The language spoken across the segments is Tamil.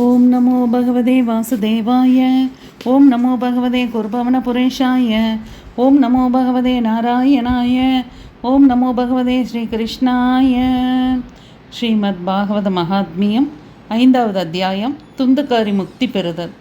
ஓம் நமோ பகவதே வாசுதேவாய. ஓம் நமோ பகவதே குருபவனபுரேஷாய. ஓம் நமோ பகவதே நாராயணாய. ஓம் நமோ பகவதே ஸ்ரீகிருஷ்ணாய. ஸ்ரீமத் பாகவத மகாத்மியம் 5வது அத்தியாயம். துந்துக்காரி முக்தி பெறுதல்.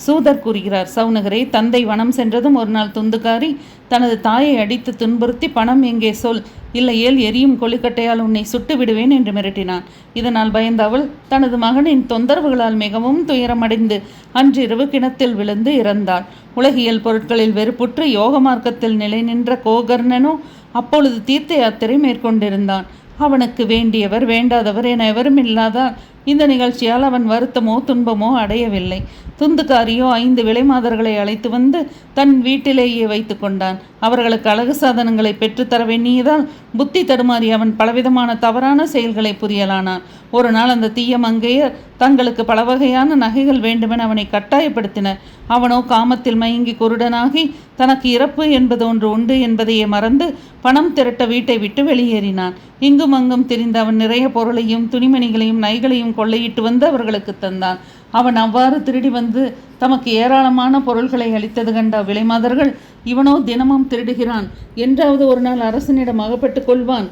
சூதர் கூறுகிறார், சவுனகரே, தந்தை வனம் சென்றதும் ஒரு நாள் துந்துக்காரி தனது தாயை அடித்து துன்புறுத்தி, பணம் எங்கே சொல், இல்லையேல் எரியும் கொள்ளிக்கட்டையால் உன்னை சுட்டு விடுவேன் என்று மிரட்டினான். இதனால் பயந்த அவள் தனது மகனின் தொந்தரவுகளால் மிகவும் துயரமடைந்து அன்றிரவு கிணத்தில் விழுந்து இறந்தாள். உலகியல் பொருட்களில் வெறுப்புற்று யோக மார்க்கத்தில் நிலை நின்ற கோகர்ணனோ அப்பொழுது தீர்த்த யாத்திரை மேற்கொண்டிருந்தான். அவனுக்கு வேண்டியவர் வேண்டாதவர் என எவரும் இல்லாதால் இந்த நிகழ்ச்சியால் அவன் வருத்தமோ துன்பமோ அடையவில்லை. துந்துக்காரியோ 5 விலைமாதர்களை அழைத்து வந்து தன் வீட்டிலேயே வைத்து கொண்டான். அவர்களுக்கு அழகு சாதனங்களை பெற்றுத்தர வேண்டியதால் புத்தி தடுமாறி அவன் பலவிதமான தவறான செயல்களை புரியலானான். ஒரு நாள் அந்த தீய மங்கையர் தங்களுக்கு பல வகையான நகைகள் வேண்டுமென அவனை கட்டாயப்படுத்தினர். அவனோ காமத்தில் மயங்கி குருடனாகி தனக்கு இறப்பு என்பது ஒன்று உண்டு என்பதையே மறந்து பணம் திரட்ட வீட்டை விட்டு வெளியேறினான். இங்கும் அங்கும் திரிந்த அவன் நிறைய பொருளையும் துணிமணிகளையும் நகைகளையும் கொள்ளையிட்டு வந்து அவர்களுக்கு தந்தான். அவன் அவ்வாறு திருடி வந்து தமக்கு ஏராளமான பொருள்களை அளித்தது கண்ட விலைமாதர்கள், இவனோ தினமும் திருடுகிறான், என்றாவது ஒரு நாள் அரசனிடம் அகப்பட்டு கொள்வான்.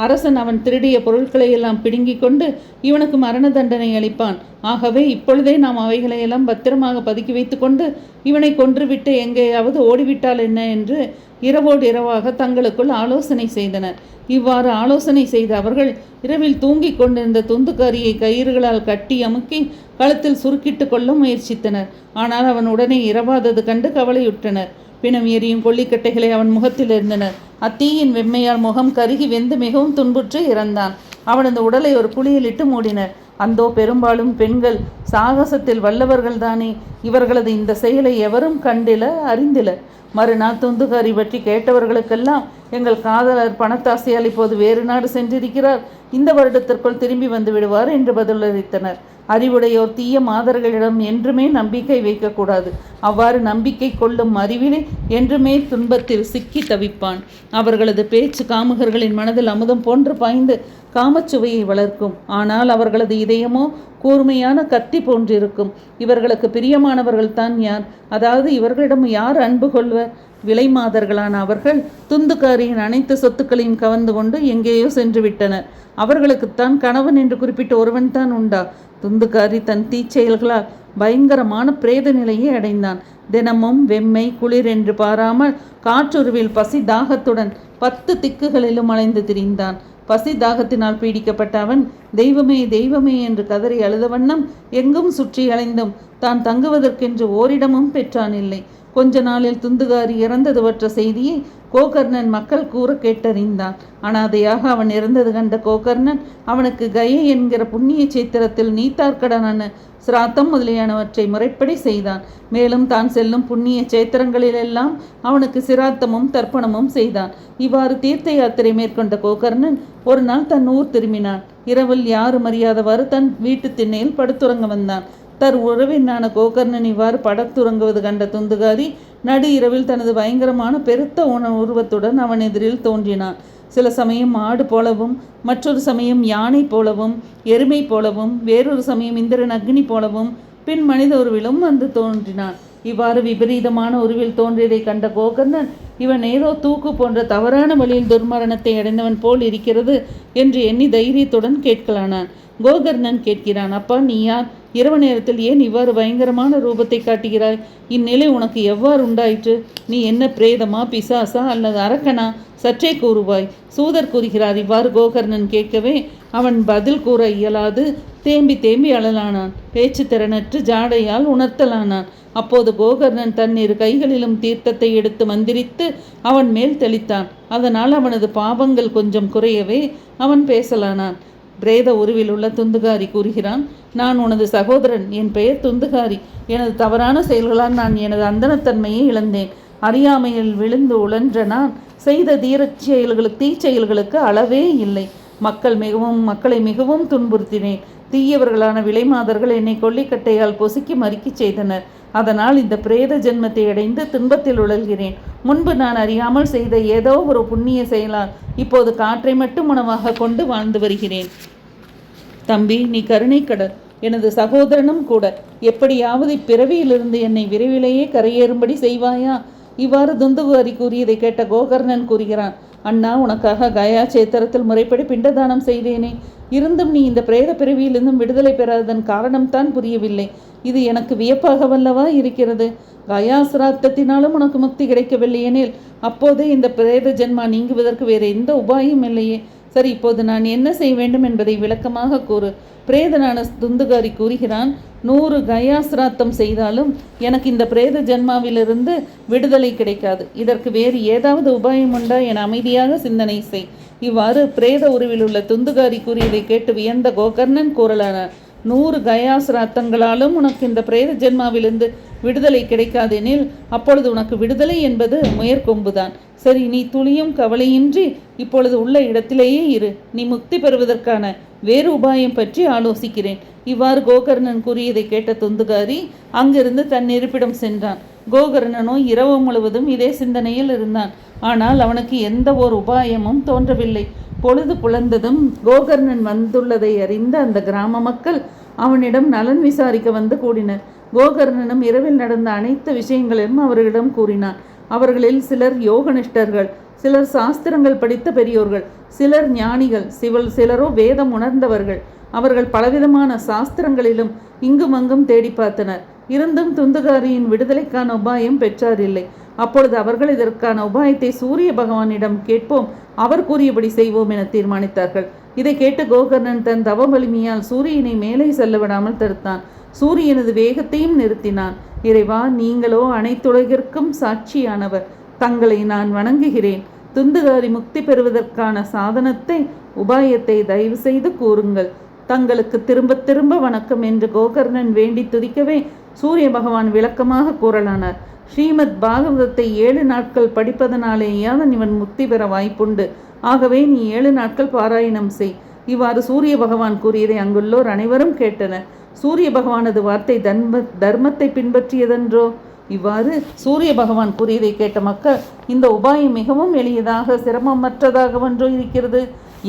அரசன் அவன் திருடிய பொருட்களை எல்லாம் பிடுங்கிக் கொண்டு இவனுக்கு மரண தண்டனை அளிப்பான். ஆகவே இப்பொழுதே நாம் அவைகளையெல்லாம் பத்திரமாக பதுக்கி வைத்து கொண்டு இவனை கொன்றுவிட்டு எங்கேயாவது ஓடிவிட்டால் என்ன என்று இரவோடு இரவாக தங்களுக்குள் ஆலோசனை செய்தனர். இவ்வாறு ஆலோசனை செய்த அவர்கள் இரவில் தூங்கிக் கொண்டிருந்த துந்துக்காரியை கயிறுகளால் கட்டி அமுக்கி கழுத்தில் சுருக்கிட்டு கொள்ள முயற்சித்தனர். ஆனால் அவன் உடனே இரவாதது கண்டு கவலையுற்றனர். பிணம் எரியும் கொல்லிக்கட்டைகளை அவன் முகத்தில் இருந்தனர். அத்தீயின் வெம்மையால் முகம் கருகி வெந்து மிகவும் துன்புற்று இறந்தான். அவனது உடலை ஒரு குழியிலிட்டு மூடினர். அந்தோ பெரும்பாலும் பெண்கள் சாகசத்தில் வல்லவர்கள்தானே. இவர்களது இந்த செயலை எவரும் கண்டில அறிந்தில. மறுநாள் துந்துக்காரி பற்றி கேட்டவர்களுக்கெல்லாம், எங்கள் காதலர் பணத்தாசையால் இப்போது வேறு நாடு சென்றிருக்கிறார், இந்த வருடத்திற்குள் திரும்பி வந்து விடுவார் என்று பதிலளித்தனர். அறிவுடையோர் தீய மாதர்களிடம் என்றுமே நம்பிக்கை வைக்கக்கூடாது. அவ்வாறு நம்பிக்கை கொள்ளும் அறிவிலே என்றுமே துன்பத்தில் சிக்கி தவிப்பான். அவர்களது பேச்சு காமுகர்களின் மனதில் அமுதம் போன்று பாய்ந்து காமச்சுவையை வளர்க்கும். ஆனால் அவர்களது இதயமோ கூர்மையான கத்தி போன்றிருக்கும். இவர்களுக்கு பிரியமானவர்கள் தான் யார்? அதாவது இவர்களிடம் யார் அன்பு கொள்வர்? விலைமாதர்களான அவர்கள் துந்துக்காரியின் அனைத்து சொத்துக்களையும் கவர்ந்து கொண்டு எங்கேயோ சென்று விட்டனர். அவர்களுக்குத்தான் கணவன் என்று குறிப்பிட்ட ஒருவன் தான் உண்டா? துந்துக்காரி தன் தீச்செயல்களால் பயங்கரமான பிரேத நிலையை அடைந்தான். தினமும் வெம்மை குளிர் என்று பாராமல் காற்றுருவில் பசி தாகத்துடன் 10 திக்குகளிலும் அலைந்து திரிந்தான். பசி தாகத்தினால் பீடிக்கப்பட்ட அவன் தெய்வமே தெய்வமே என்று கதறி அழுத வண்ணம் எங்கும் சுற்றி அலைந்தும் தான் தங்குவதற்கென்று ஓரிடமும் பெற்றான் இல்லை. கொஞ்ச நாளில் துந்துகாரி இறந்ததுவற்ற செய்தியை கோகர்ணன் மக்கள் கூற கேட்டறிந்தான். அனாதையாக அவன் இறந்தது கண்ட கோகர்ணன் அவனுக்கு கயை என்கிற புண்ணிய சேத்திரத்தில் நீத்தார்க்கடனான சிராத்தம் முதலியானவற்றை முறைப்படி செய்தான். மேலும் தான் செல்லும் புண்ணிய சேத்திரங்களிலெல்லாம் அவனுக்கு சிராத்தமும் தர்ப்பணமும் செய்தான். இவ்வாறு தீர்த்த யாத்திரை மேற்கொண்ட கோகர்ணன் ஒரு நாள் தன் ஊர் திரும்பினான். இரவில் யாரும் அறியாதவாறு தன் வீட்டு திண்ணையில் படுத்துறங்க வந்தான். தன் உறவினான கோகர்ணன் இவ்வாறு படத்துறங்குவது கண்ட துந்துகாரி நடு இரவில் தனது பயங்கரமான பெருத்த உருவத்துடன் அவன் எதிரில் தோன்றினான். சில சமயம் ஆடு போலவும், மற்றொரு சமயம் யானை போலவும், எருமை போலவும், வேறொரு சமயம் இந்திரன் அக்னி போலவும், பின் மனித உருவிலும் வந்து தோன்றினான். இவ்வாறு விபரீதமான உருவில் தோன்றியதை கண்ட கோகர்ணன், இவன் ஏதோ தூக்கு போன்ற தவறான வழியில் துர்மரணத்தை அடைந்தவன் போல் இருக்கிறது என்று எண்ணி தைரியத்துடன் கேட்கலானான். கோகர்ணன் கேட்கிறான், அப்பா, நீ யார்? இரவு நேரத்தில் ஏன் இவ்வாறு பயங்கரமான ரூபத்தை காட்டுகிறாய்? இந்நிலை உனக்கு எவ்வாறு உண்டாயிற்று? நீ என்ன பிரேதமா, பிசாசா அல்லது அரக்கனா? சற்றே கூறுவாய். சூதர் கூறுகிறார். இவ்வாறு கோகர்ணன் கேட்கவே அவன் பதில் கூற இயலாது தேம்பி தேம்பி அழலானான். பேச்சு திறனற்று ஜாடையால் உணர்த்தலானான். அப்போது கோகர்ணன் தன் 2 கைகளிலும் தீர்த்தத்தை எடுத்து மந்திரித்து அவன் மேல் தெளித்தான். அதனால் அவனது பாவங்கள் கொஞ்சம் குறையவே அவன் பேசலானான். பிரேத உருவில் உள்ள துந்துகாரி கூறுகிறான், நான் உனது சகோதரன். என் பெயர் துந்துகாரி. எனது தவறான செயல்களால் நான் எனது அந்தனத்தன்மையை இழந்தேன். அறியாமையில் விழுந்து உழன்ற நான் செய்த தீச்செயல்களுக்கு அளவே இல்லை. மக்களை மிகவும் துன்புறுத்தினேன். தீயவர்களான விலைமாதர்கள் என்னை கொல்லிக்கட்டையால் பொசுக்கி மறிக்கி செய்தனர். அதனால் இந்த பிரேத ஜென்மத்தை அடைந்து துன்பத்தில் உழல்கிறேன். முன்பு நான் அறியாமல் செய்த ஏதோ ஒரு புண்ணிய செயலால் இப்போது காற்றை மட்டும் உணவாக கொண்டு வாழ்ந்து வருகிறேன். தம்பி, நீ கருணை கடல். எனது சகோதரனும் கூட. எப்படியாவது இப்பிறவியிலிருந்து என்னை விரைவிலேயே கரையேறும்படி செய்வாயா? இவ்வாறு துந்துகாரி கூறியதை கேட்ட கோகர்ணன் கூறுகிறான், அண்ணா, உனக்காக கயா சேத்திரத்தில் முறைப்படி பிண்டதானம் செய்தேனே. இருந்தும் நீ இந்த பிரேத பிறவியிலிருந்தும் விடுதலை பெறாததன் காரணம்தான் புரியவில்லை. இது எனக்கு வியப்பாகவல்லவா இருக்கிறது. கயா சிராத்தத்தினாலும் உனக்கு முக்தி கிடைக்கவில்லை எனில் அப்போதே இந்த பிரேத ஜென்மா நீங்குவதற்கு வேறு எந்த உபாயம் இல்லையே. சரி, இப்போது நான் என்ன செய்ய வேண்டும் என்பதை விளக்கமாக கூறு. பிரேதனான துந்துகாரி கூறுகிறான், 100 கயா சிராத்தம் செய்தாலும் எனக்கு இந்த பிரேத ஜென்மாவிலிருந்து விடுதலை கிடைக்காது. இதற்கு வேறு ஏதாவது உபாயம் உண்டா என அமைதியாக சிந்தனை செய். இவ்வாறு பிரேத உருவில் உள்ள துந்துகாரி கூறியதை கேட்டு வியந்த கோகர்ணன் கூறலான, 100 கயா சிராத்தங்களாலும் உனக்கு இந்த பிரேத ஜென்மாவிலிருந்து விடுதலை கிடைக்காதெனில் அப்பொழுது உனக்கு விடுதலை என்பது முயற்கொம்புதான். சரி, நீ துளியும் கவலையின்றி இப்பொழுது உள்ள இடத்திலேயே இரு. நீ முக்தி பெறுவதற்கான வேறு உபாயம் பற்றி ஆலோசிக்கிறேன். இவ்வாறு கோகர்ணன் கூறியதை கேட்ட துந்துகாரி அங்கிருந்து தன் இருப்பிடம் சென்றான். கோகர்ணனோ இரவு முழுவதும் இதே சிந்தனையில் இருந்தான். ஆனால் அவனுக்கு எந்த ஒரு உபாயமும் தோன்றவில்லை. பொழுது புலர்ந்ததும் கோகர்ணன் வந்துள்ளதை அறிந்த அந்த கிராம மக்கள் அவனிடம் நலன் விசாரிக்க வந்து கூடினர். கோகர்ணனும் இரவில் நடந்த அனைத்து விஷயங்களையும் அவர்களிடம் கூறினான். அவர்களில் சிலர் யோகனிஷ்டர்கள், சிலர் சாஸ்திரங்கள் படித்த பெரியோர்கள், சிலர் ஞானிகள், சிலரோ வேதம் உணர்ந்தவர்கள். அவர்கள் பலவிதமான சாஸ்திரங்களிலும் இங்குமங்கும் தேடி பார்த்தனர். இருந்தும் துந்துகாரியின் விடுதலைக்கான உபாயம் பெற்றாரில்லை. அப்பொழுது அவர்கள் இதற்கான உபாயத்தை சூரிய பகவானிடம் கேட்போம், அவர் கூறியபடி செய்வோம் என தீர்மானித்தார்கள். இதை கேட்டு கோகர்ணன் தன் தவ வலிமையால் சூரியனை மேலே செல்ல விடாமல் தடுத்தான். சூரியனது வேகத்தையும் நிறுத்தினான். இறைவா, நீங்களோ அனைத்துலகிற்கும் சாட்சியானவர். தங்களை நான் வணங்குகிறேன். துந்துகாரி முக்தி பெறுவதற்கான சாதனத்தை, உபாயத்தை தயவு செய்து கூறுங்கள். தங்களுக்கு திரும்ப திரும்ப வணக்கம் என்று கோகர்ணன் வேண்டி துதிக்கவே சூரிய பகவான் விளக்கமாக கூறலானார். ஸ்ரீமத் பாகவதத்தை 7 நாட்கள் படிப்பதனாலேயாவது இவன் முக்தி பெற வாய்ப்புண்டு. ஆகவே நீ 7 நாட்கள் பாராயணம் செய். இவ்வாறு சூரிய பகவான் கூறியதை அங்குள்ளோர் அனைவரும் கேட்டனர். சூரிய பகவானது வார்த்தை தர்மத்தை பின்பற்றியதென்றோ? இவ்வாறு சூரிய பகவான் கூறியதை கேட்ட மக்கள், இந்த உபாயம் மிகவும் எளியதாக சிரமமற்றதாகவென்றோ இருக்கிறது.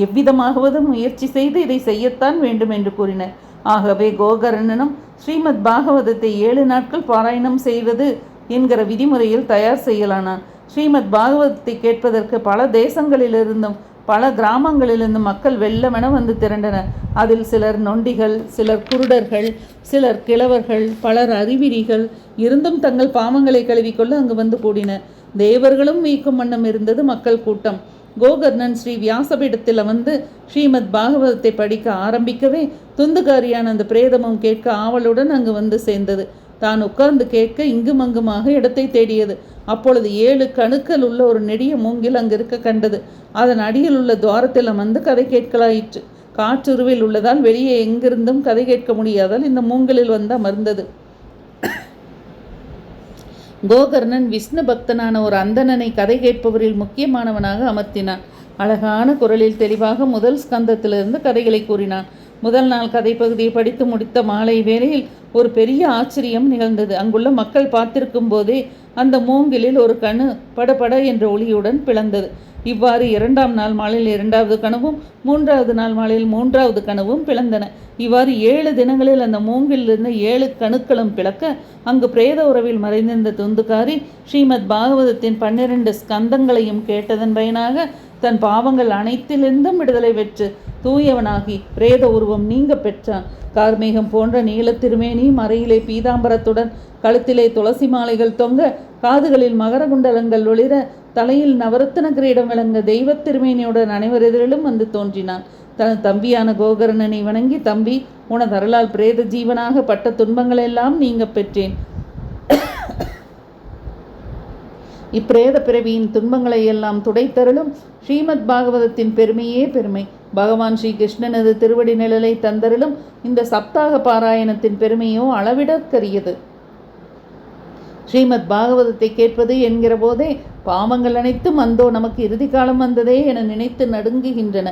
எவ்விதமாகவது முயற்சி செய்து இதை செய்யத்தான் வேண்டும் என்று கூறினர். ஆகவே கோகர்ணனும் ஸ்ரீமத் பாகவதத்தை 7 நாட்கள் பாராயணம் செய்வது என்கிற விதிமுறையில் தயார் செய்யலானான். ஸ்ரீமத் பாகவதத்தை கேட்பதற்கு பல தேசங்களிலிருந்தும் பல கிராமங்களிலிருந்தும் மக்கள் வெள்ளமென வந்து திரண்டனர். அதில் சிலர் நொண்டிகள், சிலர் குருடர்கள், சிலர் கிழவர்கள், பலர் அறிவிரிகள். இருந்தும் தங்கள் பாவங்களை கழுவிக்கொள்ள அங்கு வந்து கூடினர். தேவர்களும் மீக்கும் வண்ணம் இருந்தது மக்கள் கூட்டம். கோகர்ணன் ஸ்ரீ வியாசபீடத்தில் வந்து ஸ்ரீமத் பாகவதத்தை படிக்க ஆரம்பிக்கவே துந்துகாரியான அந்த பிரேதமும் கேட்க ஆவலுடன் அங்கு வந்து சேர்ந்தது. தான் உட்கார்ந்து கேட்க இங்குமங்குமாக இடத்தை தேடியது. அப்பொழுது 7 கணுக்கள் உள்ள ஒரு நெடிய மூங்கில் அங்கிருக்க கண்டது. அதன் அடியில் உள்ள துவாரத்தில் அமர்ந்து கதை கேட்கலாயிற்று. காற்றுருவில் உள்ளதால் வெளியே எங்கிருந்தும் கதை கேட்க முடியாதால் இந்த மூங்கிலில் வந்து அமர்ந்தது. கோகர்ணன் விஷ்ணு பக்தனான ஒரு அந்தணனை கதை கேட்பவரில் முக்கியமானவனாக அமர்த்தினான். அழகான குரலில் தெளிவாக முதல் ஸ்கந்தத்திலிருந்து கதைகளை கூறினான். முதல் நாள் கதை பகுதியை படித்து முடித்த மாலை வேளையில் ஒரு பெரிய ஆச்சரியம் நிகழ்ந்தது. அங்குள்ள மக்கள் பார்த்திருக்கும் போதே அந்த மூங்கிலில் ஒரு கணு படபட என்ற ஒளியுடன் பிளந்தது. இவ்வாறு 2ஆம் நாள் மாலையில் 2வது கனவும் 3வது நாள் மாலையில் 3வது கனவும் பிளந்தன. இவ்வாறு 7 தினங்களில் அந்த மூங்கிலிருந்து 7 கணுக்களும் பிளக்க அங்கு பிரேத உறவில் மறைந்திருந்த துந்துகாரி ஸ்ரீமத் பாகவதத்தின் 12 ஸ்கந்தங்களையும் கேட்டதன் பயனாக தன் பாவங்கள் அனைத்திலிருந்தும் விடுதலை பெற்று தூயவனாகி பிரேத உருவம் நீங்க பெற்றான். கார்மேகம் போன்ற நீல திருமேனி, மறையிலே பீதாம்பரத்துடன், கழுத்திலே துளசி மாலைகள் தொங்க, காதுகளில் மகர குண்டலங்கள் ஒளிர, தலையில் நவரத்தின கிரீடம் விளங்க தெய்வத் திருமேனியுடன் அனைவரெதிரிலும் வந்து தோன்றினான். தனது தம்பியான கோகர்ணனை வணங்கி, தம்பி, உனது அருளால் பிரேத ஜீவனாக பட்ட துன்பங்களெல்லாம் நீங்க பெற்றேன். இப்பிரேத பிறவியின் துன்பங்களை எல்லாம் துடைத்தருளும் ஸ்ரீமத் பாகவதத்தின் பெருமையே பெருமை. பகவான் ஸ்ரீ கிருஷ்ணனது திருவடி நிழலை தந்தருளும் இந்த சப்தாக பாராயணத்தின் பெருமையோ அளவிடற்கரியது. ஸ்ரீமத் பாகவதத்தை கேட்பது என்கிற போதே பாவங்கள் அனைத்தும் அந்தோ நமக்கு இறுதி காலம் வந்ததே என நினைத்து நடுங்குகின்றன.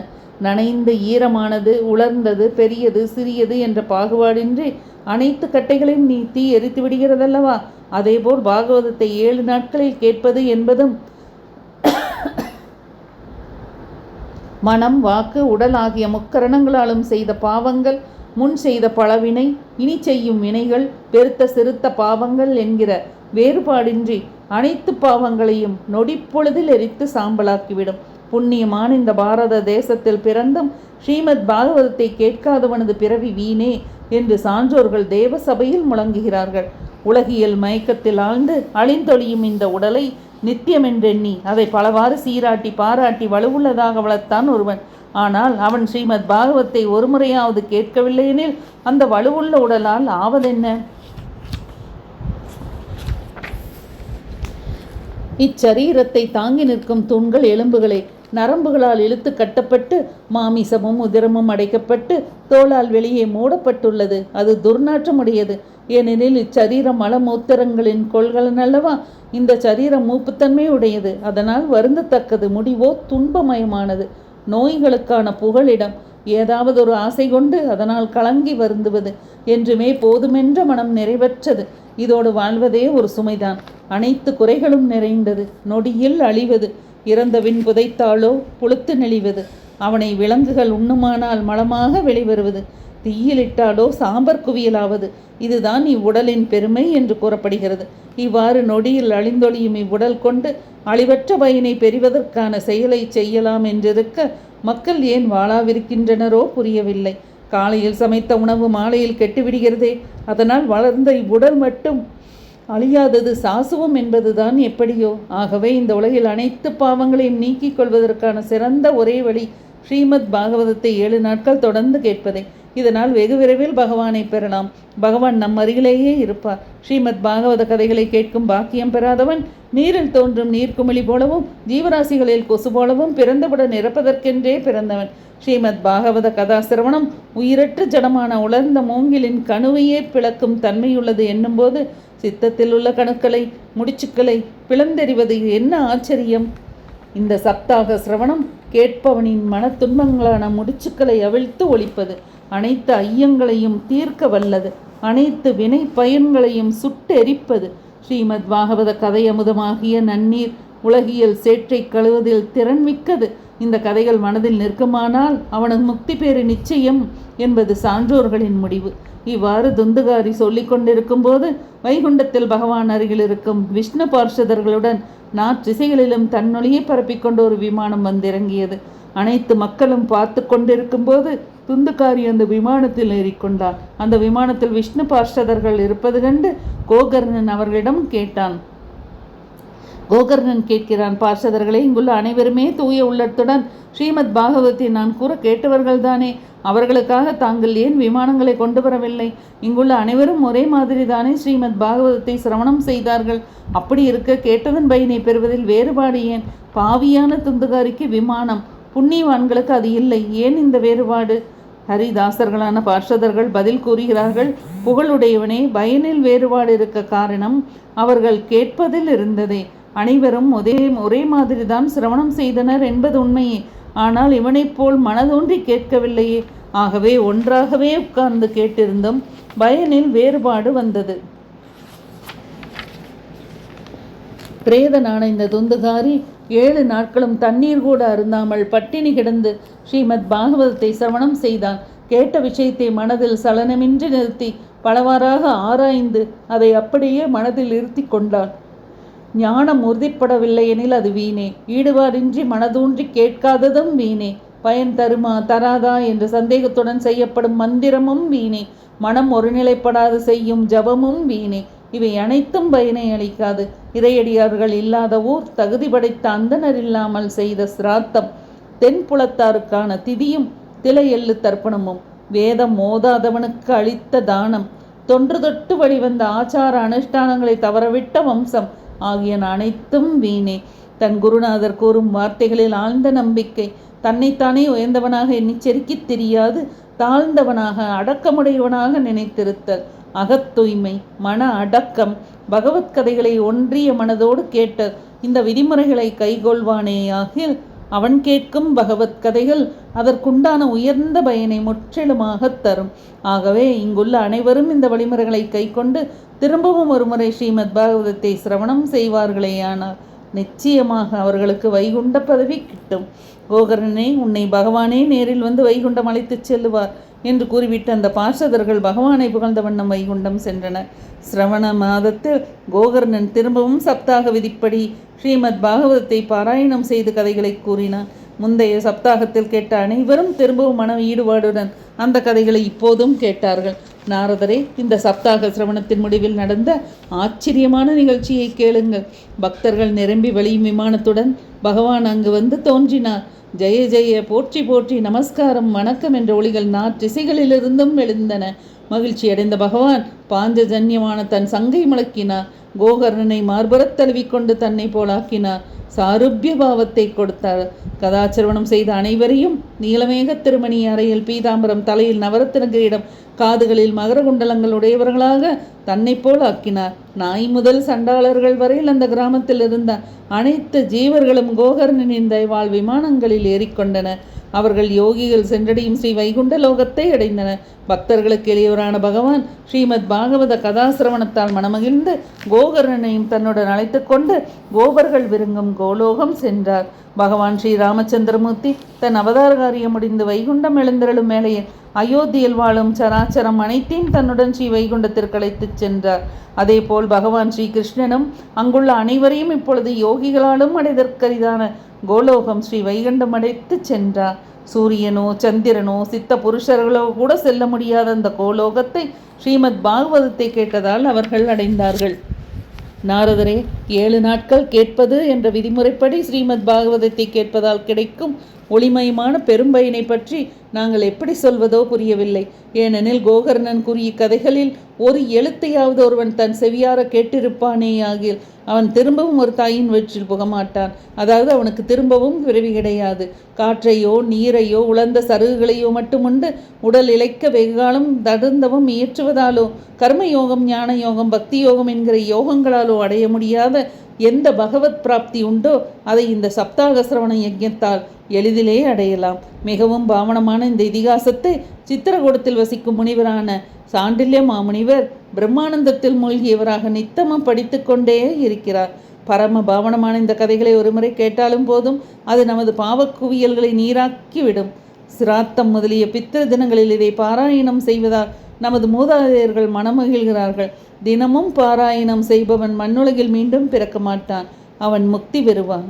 நனைந்து ஈரமானது, உலர்ந்தது, பெரியது, சிறியது என்ற பாகுபாடின்றி அனைத்து கட்டைகளையும் நீ தீ எரித்து விடுகிறதல்லவா? அதேபோல் பாகவதத்தை 7 நாட்களில் கேட்பது என்பதும் மனம், வாக்கு, உடல் ஆகிய முக்கரணங்களாலும் செய்த பாவங்கள் முன் செய்த பழவினை, இனி செய்யும் வினைகள், பெருத்த சிறுத்த பாவங்கள் என்கிற வேறுபாடின்றி அனைத்து பாவங்களையும் நொடிப்பொழுதில் எரித்து சாம்பலாக்கிவிடும். புண்ணியமான இந்த பாரத தேசத்தில் பிறந்தும் ஸ்ரீமத் பாகவதத்தை கேட்காதவனது பிறவி வீணே என்று சான்றோர்கள் தேவ சபையில் முழங்குகிறார்கள். உலகியல் மயக்கத்தில் ஆழ்ந்து அழிந்தொழியும் இந்த உடலை நித்தியமென்றெண்ணி அதை பலவாறு சீராட்டி பாராட்டி வலுவுள்ளதாக வளர்த்தான் ஒருவன். ஆனால் அவன் ஸ்ரீமத் பாகவத்தை ஒரு முறையாவது கேட்கவில்லை எனில் அந்த வலுவுள்ள உடலால் ஆவதென்ன? இச்சரீரத்தை தாங்கி நிற்கும் தூண்கள் எலும்புகளே. நரம்புகளால் இழுத்து கட்டப்பட்டு மாமிசமும் உதிரமும் அடைக்கப்பட்டு தோளால் வெளியே மூடப்பட்டுள்ளது. அது துர்நாற்றமுடையது. ஏனெனில் இச்சரீரம் மலமூத்திரங்களின் கொள்கலன் அல்லவா. இந்த சரீரம் மூப்புத்தன்மை உடையது. அதனால் வருந்தத்தக்கது. முடிவோ துன்பமயமானது. நோய்களுக்கான புகலிடம். ஏதாவது ஒரு ஆசை கொண்டு அதனால் கலங்கி வருந்துவது. என்றுமே போதுமென்ற மனம் நிறைவற்றது. இதோடு வாழ்வதே ஒரு சுமைதான். அனைத்து குறைகளும் நிறைந்தது. நொடியில் அழிவது. இறந்தவின் புதைத்தாலோ புழுத்து நெளிவது. அவனை விலங்குகள் உண்ணுமானால் மலமாக வெளிவருவது. தீயிலிட்டாலோ சாம்பர் குவியலாவது. இதுதான் இவ்வுடலின் பெருமை என்று கூறப்படுகிறது. இவ்வாறு நொடியில் அழிந்தொழியும் இவ்வுடல் கொண்டு அழிவற்ற பயனை பெறுவதற்கான செயலை செய்யலாம் என்றிருக்க மக்கள் ஏன் வாழாவிருக்கின்றனரோ புரியவில்லை. காலையில் சமைத்த உணவு மாலையில் கெட்டுவிடுகிறதே. அதனால் வளர்ந்த இவ்வுடல் மட்டும் அழியாதது சாசுவம் என்பதுதான் எப்படியோ. ஆகவே இந்த உலகில் அனைத்து பாவங்களையும் நீக்கிக் கொள்வதற்கான சிறந்த ஒரே வழி ஸ்ரீமத் பாகவதத்தை 7 நாட்கள் தொடர்ந்து கேட்பதே. இதனால் வெகு விரைவில் பகவானை பெறலாம். பகவான் நம் அருகிலேயே இருப்பார். ஸ்ரீமத் பாகவத கதைகளை கேட்கும் பாக்கியம் பெறாதவன் நீரில் தோன்றும் நீர்க்குமிழி போலவும் ஜீவராசிகளில் கொசு போலவும் பிறந்தவுடன் இறப்பதற்கென்றே பிறந்தவன். ஸ்ரீமத் பாகவத கதாசிரவணம் உயிரற்ற ஜடமான உலர்ந்த மூங்கிலின் கணுவையே பிளக்கும் தன்மையுள்ளது என்னும்போது சித்தத்தில் உள்ள கணுக்களை முடிச்சுக்களை பிளந்தெறிவது என்ன ஆச்சரியம்! இந்த சப்தாக சிரவணம் கேட்பவனின் மன துன்பங்களான முடிச்சுக்களை அவிழ்த்து ஒழிப்பது. அனைத்து ஐயங்களையும் தீர்க்க வல்லது. அனைத்து வினை பயன்களையும் சுட்டெரிப்பது. ஸ்ரீமத் பாகவத கதை அமுதமாகிய நன்னீர் உலகியல் சேற்றை கழுவதில் திறன் மிக்கது. இந்த கதைகள் மனதில் நிற்குமானால் அவனது முக்தி பேறு நிச்சயம் என்பது சான்றோர்களின் முடிவு. இவ்வாறு துந்துகாரி சொல்லிக் கொண்டிருக்கும் போது வைகுண்டத்தில் பகவான் அருகில் இருக்கும் விஷ்ணு பார்ஷதர்களுடன் நாற்றிசைகளிலும் தன்னொழியை பரப்பிக்கொண்டு ஒரு விமானம் வந்திறங்கியது. அனைத்து மக்களும் பார்த்து கொண்டிருக்கும் போது துந்துகாரி அந்த விமானத்தில் ஏறிக்கொண்டான். அந்த விமானத்தில் விஷ்ணு பார்ஷதர்கள் இருப்பது கண்டு கோகர்ணன் அவர்களிடம் கேட்டான். கோகர்ணன் கேட்கிறான், பார்ஷதர்களே, இங்குள்ள அனைவருமே தூய உள்ளத்துடன் ஸ்ரீமத் பாகவத்தை நான் கூற கேட்டவர்கள்தானே? அவர்களுக்காக தாங்கள் ஏன் விமானங்களை கொண்டு வரவில்லை? இங்குள்ள அனைவரும் ஒரே மாதிரி தானே ஸ்ரீமத் பாகவதத்தை சிரவணம் செய்தார்கள். அப்படி இருக்க கேட்டதன் பயனை பெறுவதில் வேறுபாடு ஏன்? பாவியான துந்துகாரிக்கு விமானம், புண்ணியவான்களுக்கு அது இல்லை. ஏன் இந்த வேறுபாடு? ஹரிதாசர்களான பார்ஷதர்கள் பதில் கூறுகிறார்கள், புகழுடையவனே, பயனில் வேறுபாடு இருக்க காரணம் அவர்கள் கேட்பதில் இருந்ததே. அனைவரும் ஒரே மாதிரி தான் சிரவணம் செய்தனர் என்பது உண்மையே. ஆனால் இவனைப் போல் மனதோன்றி கேட்கவில்லையே. ஆகவே ஒன்றாகவே உட்கார்ந்து கேட்டிருந்தும் பயனில் வேறுபாடு வந்தது. பிரேதனான இந்த துந்துகாரி 7 நாட்களும் தண்ணீர் கூட அருந்தாமல் பட்டினி கிடந்து ஸ்ரீமத் பாகவதத்தை சிரவணம் செய்தான். கேட்ட விஷயத்தை மனதில் சலனமின்றி நிறுத்தி பலவாறாக ஆராய்ந்து அதை அப்படியே மனதில் இருத்தி கொண்டான். ஞானம் உறுதிப்படவில்லை எனில் அது வீணே. ஈடுபாடின்றி மனதூன்றி கேட்காததும் வீணே. பயன் தருமா தராதா என்ற சந்தேகத்துடன் செய்யப்படும் மந்திரமும் வீணே. மனம் ஒருநிலைப்படாது செய்யும் ஜபமும் வீணே. இவை அனைத்தும் பயனை அளிக்காது. இறையடியார்கள் இல்லாத ஊர், தகுதி படைத்த அந்தனர் இல்லாமல் செய்த சிராத்தம், தென்புலத்தாருக்கான திதியும் திலை எள்ளு தர்ப்பணமும், வேதம் ஓதாதவனுக்கு அளித்த தானம், தொன்று தொட்டு வழிவந்த ஆச்சார அனுஷ்டானங்களை தவறவிட்ட வம்சம் ஆகிய அனைத்தும் வீணே. தன் குருநாதர் கூறும் வார்த்தைகளில் ஆழ்ந்த நம்பிக்கை, தன்னைத்தானே உயர்ந்தவனாக எண்ணிச்செருக்கி தெரியாது தாழ்ந்தவனாக அடக்கமுடையவனாக நினைத்திருத்தல், அகத்தூய்மை, மன அடக்கம், பகவத்கதைகளை ஒன்றிய மனதோடு கேட்ட இந்த விதிமுறைகளை கைகொள்வானேயாகில் அவன் கேட்கும் பகவத்கதைகள் அதற்குண்டான உயர்ந்த பயனை முற்றிலுமாக தரும். ஆகவே இங்குள்ள அனைவரும் இந்த வழிமுறைகளை கைக்கொண்டு திரும்பவும் ஒருமுறை ஸ்ரீமத் பாகவதத்தை சிரவணம் செய்வார்களேயானால் நிச்சயமாக அவர்களுக்கு வைகுண்ட பதவி கிட்டும். கோகர்ணனே, உன்னை பகவானே நேரில் வந்து வைகுண்டம் அழைத்துச் செல்லுவார். என்று கூறிவிட்டு அந்த பார்ஷதர்கள் பகவானை புகழ்ந்த வண்ணம் வைகுண்டம் சென்றனர். சிரவண மாதத்தில் கோகர்ணன் திரும்பவும் சப்தாக விதிப்படி ஸ்ரீமத் பாகவதத்தை பாராயணம் செய்து கதைகளை கூறினார். முந்தைய சப்தாகத்தில் கேட்ட அனைவரும் திரும்பவும் மன ஈடுபாடுடன் அந்த கதைகளை இப்போதும் கேட்டார்கள். நாரதரே, இந்த சப்தாக சிரவணத்தின் முடிவில் நடந்த ஆச்சரியமான நிகழ்ச்சியை கேளுங்கள். பக்தர்கள் நிரம்பி வழியும் விமானத்துடன் பகவான் அங்கு வந்து தோன்றினார். ஜெய ஜெய, போற்றி போற்றி, நமஸ்காரம், வணக்கம் என்ற ஒளிகள் நாற்றிசைகளிலிருந்தும் எழுந்தன. மகிழ்ச்சி அடைந்த பகவான் பாஞ்சஜன்யமான தன் சங்கை முழக்கினார். கோகர்ணனை மார்புறத் தழுவிக்கொண்டு தன்னை போலாக்கினார். சாருபிய பாவத்தை கொடுத்தார். கதாச்சிரவணம் செய்த அனைவரையும் நீலமேக திருமணி அறையில் பீதாம்பரம், தலையில் நவரத்தின கிரீடம், காதுகளில் மகர குண்டலங்கள் உடையவர்களாக தன்னை போல் ஆக்கினார். நாய் முதல் சண்டாளர்கள் வரையில் அந்த கிராமத்தில் இருந்த அனைத்து ஜீவர்களும் கோகர்ணனின் தயவால் விமானங்களில் ஏறிக்கொண்டனர். அவர்கள் யோகிகள் சென்றடையும் ஸ்ரீ வைகுண்ட லோகத்தை அடைந்தனர். பக்தர்களுக்கு எளியவரான பகவான் ஸ்ரீமத் பாகவத கதாசிரவணத்தால் மனமகிழ்ந்து கோகர்ணனையும் தன்னுடன் அழைத்து கொண்டு கோபர்கள் விருங்கும் கோலோகம் சென்றார். பகவான் ஸ்ரீ ராமச்சந்திரமூர்த்தி தன் அவதார காரியம் முடிந்து வைகுண்டம் எழுந்தருளும் வேளையில் அயோத்தியில் வாழும் சராச்சரம் அனைத்தையும் தன்னுடன் ஸ்ரீ வைகுண்டத்திற்கு அழைத்துச் சென்றார். அதேபோல் பகவான் ஸ்ரீ கிருஷ்ணனும் அங்குள்ள அனைவரையும் இப்பொழுது யோகிகளாலும் அடைதற்கரிதான கோலோகம் ஸ்ரீ வைகுண்டம் அடைத்து சென்றார். சூரியனோ சந்திரனோ சித்த புருஷர்களோ கூட செல்ல முடியாத அந்த கோலோகத்தை ஸ்ரீமத் பாகவதத்தை கேட்டதால் அவர்கள் அடைந்தார்கள். நாரதரே, 7 நாட்கள் கேட்பது என்ற விதிமுறைப்படி ஸ்ரீமத் பாகவதத்தை கேட்பதால் கிடைக்கும் ஒளிமயமான பெரும்பயனை பற்றி நாங்கள் எப்படி சொல்வதோ புரியவில்லை. ஏனெனில் கோகர்ணன் கூறிய கதைகளில் ஒரு எழுத்தையாவது ஒருவன் தன் செவியார கேட்டிருப்பானேயாகில் அவன் திரும்பவும் ஒரு தாயின் வயிற்றில் புகமாட்டான். அதாவது அவனுக்கு திரும்பவும் பிறவி கிடையாது. காற்றையோ நீரையோ உலர்ந்த சருகுகளையோ மட்டுமுண்டு உடல் இழைக்க வெகுகாலம் தடுந்தவும் இயற்றுவதாலோ கர்மயோகம், ஞான யோகம், பக்தி யோகம் என்கிற யோகங்களாலோ அடைய முடியாத எந்த பகவத் பிராப்தி உண்டோ அதை இந்த சப்தாக சிரவண யஜ்ஞத்தால் எளிதிலே அடையலாம். மிகவும் பாவனமான இந்த இதிகாசத்தை சித்திரகூடத்தில் வசிக்கும் முனிவரான சாண்டில்ய மாமுனிவர் பிரம்மானந்தத்தில் மூழ்கியவராக நித்தமும் படித்து கொண்டே இருக்கிறார். பரம பாவனமான இந்த கதைகளை ஒருமுறை கேட்டாலும் போதும், அது நமது பாவக்குவியல்களை நீராக்கிவிடும். சிராத்தம் முதலிய பித்திர தினங்களில் இதை பாராயணம் செய்வதால் நமது மூதாதையர்கள் மனமகிழ்கிறார்கள். தினமும் பாராயணம் செய்பவன் மண்ணுலகில் மீண்டும் பிறக்க மாட்டான், அவன் முக்தி பெறுவான்.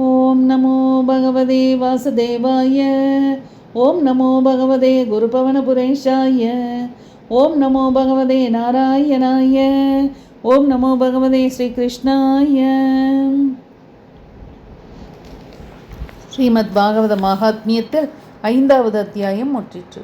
ஓம் நமோ பகவதே வாசுதேவாய. ஓம் நமோ பகவதே குருபவனபுரேஷாய. ஓம் நமோ பகவதே நாராயணாய. ஓம் நமோ பகவதே ஸ்ரீகிருஷ்ணாய. ஸ்ரீமத் பாகவத மகாத்மியத்தில் 5வது அத்தியாயம் முற்றிற்று.